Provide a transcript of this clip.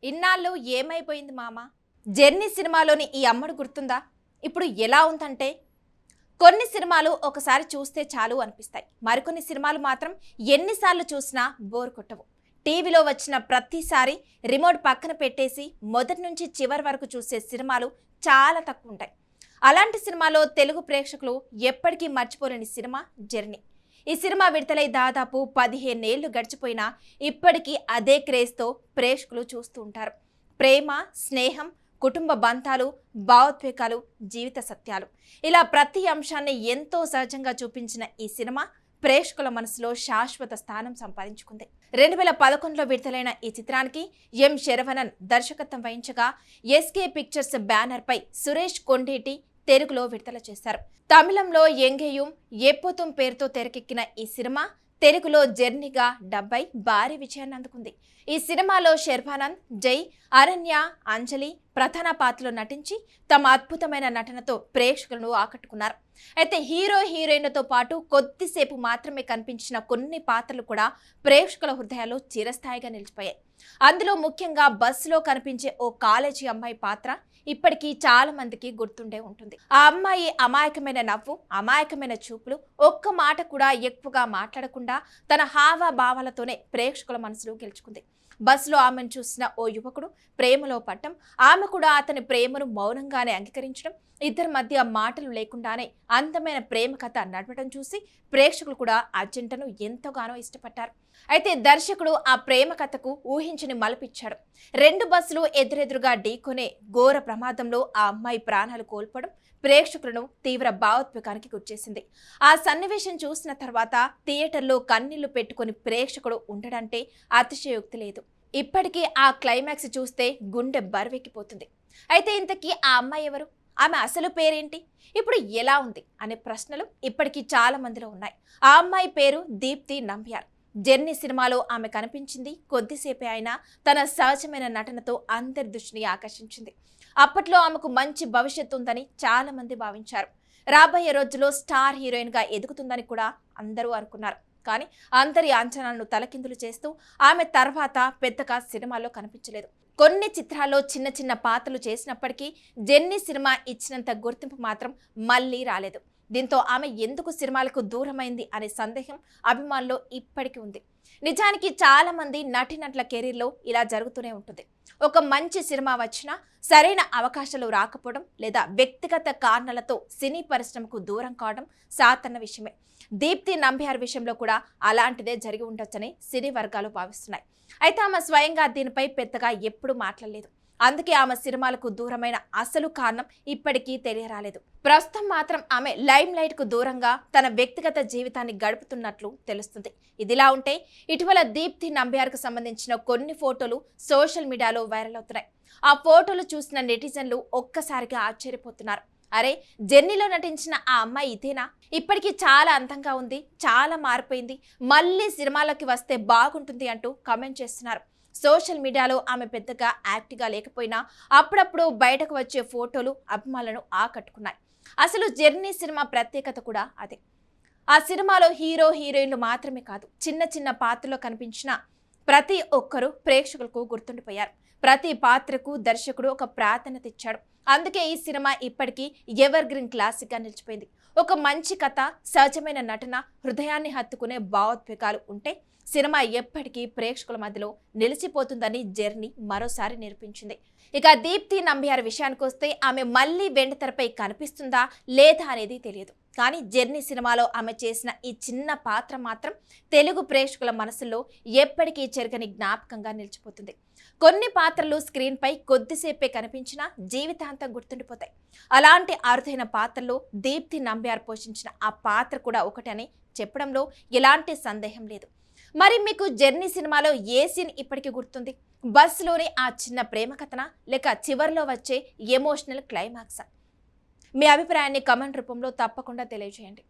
ఇన్నాళ్ళు ఏమైపోయింది మామ? జర్నీ సినిమాలోని ఈ అమ్మడు గుర్తుందా? ఇప్పుడు ఎలా ఉందంటే కొన్ని సినిమాలు ఒకసారి చూస్తే చాలు అనిపిస్తాయి. మరికొన్ని సినిమాలు మాత్రం ఎన్నిసార్లు చూసినా బోర్ కొట్టవు. టీవీలో వచ్చిన ప్రతిసారి రిమోట్ పక్కన పెట్టేసి మొదటి నుంచి చివరి వరకు చూసే సినిమాలు చాలా తక్కువ ఉంటాయి. అలాంటి సినిమాలో తెలుగు ప్రేక్షకులు ఎప్పటికీ మర్చిపోలేని సినిమా జర్నీ. ఈ సినిమా విడుదలై దాదాపు 15 ఏళ్లు గడిచిపోయినా ఇప్పటికీ అదే క్రేజ్తో ప్రేక్షకులు చూస్తూ ఉంటారు. ప్రేమ, స్నేహం, కుటుంబ బంధాలు, భావోద్వేగాలు, జీవిత సత్యాలు, ఇలా ప్రతి అంశాన్ని ఎంతో సహజంగా చూపించిన ఈ సినిమా ప్రేక్షకుల మనసులో శాశ్వత స్థానం సంపాదించుకుంది. 2011లో విడుదలైన ఈ చిత్రానికి ఎం శరవణన్ దర్శకత్వం వహించగా ఎస్కే పిక్చర్స్ బ్యానర్ పై సురేష్ కొండేటి తెలుగులో విడుదల చేశారు. తమిళంలో ఎంగేయుం ఎప్పొతుం పేరుతో తెరకెక్కిన ఈ సినిమా తెలుగులో జర్నీగా డబ్బై భారీ విజయాన్ని అందుకుంది. ఈ సినిమాలో శర్వానంద్, జై, అరణ్య, అంజలి ప్రధాన పాత్రలో నటించి తమ అద్భుతమైన నటనతో ప్రేక్షకులను ఆకట్టుకున్నారు. అయితే హీరో హీరోయిన్లతో పాటు కొద్దిసేపు మాత్రమే కనిపించిన కొన్ని పాత్రలు కూడా ప్రేక్షకుల హృదయాల్లో చిరస్థాయిగా నిలిచిపోయాయి. అందులో ముఖ్యంగా బస్సులో కనిపించే ఓ కాలేజీ అమ్మాయి పాత్ర ఇప్పటికీ చాలా మందికి గుర్తుండే ఉంటుంది. ఆ అమ్మాయి అమాయకమైన నవ్వు, అమాయకమైన చూపులు, ఒక్క మాట కూడా ఎక్కువగా మాట్లాడకుండా తన హావభావాలతోనే ప్రేక్షకుల మనసులో గెలుచుకుంది. బస్సులో ఆమెను చూసిన ఓ యువకుడు ప్రేమలో పట్టం, ఆమె కూడా అతని ప్రేమను మౌనంగానే అంగీకరించడం, ఇద్దరి మధ్య మాటలు లేకుండానే అందమైన ప్రేమ కథ నడవడం చూసి ప్రేక్షకులు కూడా ఆ జంటను ఎంతగానో ఇష్టపడ్డారు. అయితే దర్శకుడు ఆ ప్రేమ కథకు ఊహించని మలుపిచ్చాడు. 2 బస్సులు ఎదురెదురుగా ఢీకొనే ఘోర ప్రమాదంలో ఆ అమ్మాయి ప్రాణాలు కోల్పోవడం ప్రేక్షకులను తీవ్ర భావోద్వేగానికి గురిచేసింది. ఆ సన్నివేశం చూసిన తర్వాత థియేటర్లో కన్నీళ్లు పెట్టుకుని ప్రేక్షకుడు ఉండడంటే అతిశయోక్తి లేదు. ఇప్పటికీ ఆ క్లైమాక్స్ చూస్తే గుండె బరువెక్కిపోతుంది. అయితే ఇంతకీ ఆ అమ్మాయి ఎవరు? ఆమె అసలు పేరేంటి? ఇప్పుడు ఎలా ఉంది అనే ప్రశ్నలు ఇప్పటికీ చాలా మందిలో ఉన్నాయి. ఆ అమ్మాయి పేరు దీప్తి నంబియార్. జర్నీ సినిమాలో ఆమె కనిపించింది కొద్దిసేపే అయినా తన సహజమైన నటనతో అందరి దృష్టిని ఆకర్షించింది. అప్పట్లో ఆమెకు మంచి భవిష్యత్తు ఉందని చాలా మంది భావించారు. రాబోయే రోజుల్లో స్టార్ హీరోయిన్ గా ఎదుగుతుందని కూడా అందరూ అనుకున్నారు. కానీ అందరి అంచనాలను తలకిందులు చేస్తూ ఆమె తర్వాత పెద్దగా సినిమాల్లో కనిపించలేదు. కొన్ని చిత్రాల్లో చిన్న చిన్న పాత్రలు చేసినప్పటికీ జర్నీ సినిమా ఇచ్చినంత గుర్తింపు మాత్రం మళ్ళీ రాలేదు. దీంతో ఆమె ఎందుకు సినిమాలకు దూరమైంది అనే సందేహం అభిమానుల్లో ఇప్పటికీ ఉంది. నిజానికి చాలా మంది నటీనటుల కెరీర్లో ఇలా జరుగుతూనే ఉంటుంది. ఒక మంచి సినిమా వచ్చినా సరైన అవకాశాలు రాకపోవడం లేదా వ్యక్తిగత కారణాలతో సినీ పరిశ్రమకు దూరం కావడం సాధారణ విషయమే. దీప్తి నంబియార్ విషయంలో కూడా అలాంటిదే జరిగి ఉండొచ్చని సినీ వర్గాలు భావిస్తున్నాయి. అయితే ఆమె స్వయంగా దీనిపై పెద్దగా ఎప్పుడూ మాట్లాడలేదు. అందుకే ఆమె సినిమాలకు దూరమైన అసలు కారణం ఇప్పటికీ తెలియరాలేదు. ప్రస్తుతం మాత్రం ఆమె లైమ్ లైట్ కు దూరంగా తన వ్యక్తిగత జీవితాన్ని గడుపుతున్నట్లు తెలుస్తుంది. ఇదిలా ఉంటే ఇటీవల దీప్తి నంబియార్ కు సంబంధించిన కొన్ని ఫోటోలు సోషల్ మీడియాలో వైరల్ అవుతున్నాయి. ఆ ఫోటోలు చూసిన నెటిజన్లు ఒక్కసారిగా ఆశ్చర్యపోతున్నారు. అరే, జర్నీలో నటించిన ఆ అమ్మాయి ఇదేనా? ఇప్పటికీ చాలా అందంగా ఉంది, చాలా మారిపోయింది, మళ్ళీ సినిమాలోకి వస్తే బాగుంటుంది అంటూ కామెంట్ చేస్తున్నారు. సోషల్ మీడియాలో ఆమె పెద్దగా యాక్టివ్గా లేకపోయినా అప్పుడప్పుడు బయటకు వచ్చే ఫోటోలు అభిమానులను ఆకట్టుకున్నాయి. అసలు జర్నీ సినిమా ప్రత్యేకత కూడా అదే. ఆ సినిమాలో హీరో హీరోయిన్లు మాత్రమే కాదు, చిన్న చిన్న పాత్రలో కనిపించిన ప్రతి ఒక్కరూ ప్రేక్షకులకు గుర్తుండిపోయారు. ప్రతి పాత్రకు దర్శకుడు ఒక ప్రాధాన్యత ఇచ్చాడు. అందుకే ఈ సినిమా ఇప్పటికీ ఎవర్ గ్రీన్ క్లాసిక్ గా నిలిచిపోయింది. ఒక మంచి కథ, సహజమైన నటన, హృదయాన్ని హత్తుకునే భావోద్వేగాలు ఉంటే సినిమా ఎప్పటికీ ప్రేక్షకుల మధ్యలో నిలిచిపోతుందని జర్నీ మరోసారి నిరూపించింది. ఇక దీప్తి నంబియార్ విషయానికి వస్తే ఆమె మళ్ళీ వెండితెరపై కనిపిస్తుందా లేదా అనేది తెలియదు. కానీ జర్నీ సినిమాలో ఆమె చేసిన ఈ చిన్న పాత్ర మాత్రం తెలుగు ప్రేక్షకుల మనసుల్లో ఎప్పటికీ చెరగని జ్ఞాపకంగా నిలిచిపోతుంది. కొన్ని పాత్రలు స్క్రీన్ పై కొద్దిసేపే కనిపించినా జీవితాంతం గుర్తుండిపోతాయి. అలాంటి అరుదైన పాత్రలో దీప్తి నంబియార్ పోషించిన ఆ పాత్ర కూడా ఒకటని చెప్పడంలో ఎలాంటి సందేహం లేదు. మరి మీకు జర్నీ సినిమాలో ఏ సీన్ ఇప్పటికీ గుర్తుంది? బస్సులోని ఆ చిన్న ప్రేమ కథనా, లేక చివరిలో వచ్చే ఎమోషనల్ క్లైమాక్సా? మీ అభిప్రాయాన్ని కామెంట్ రూపంలో తప్పకుండా తెలియజేయండి.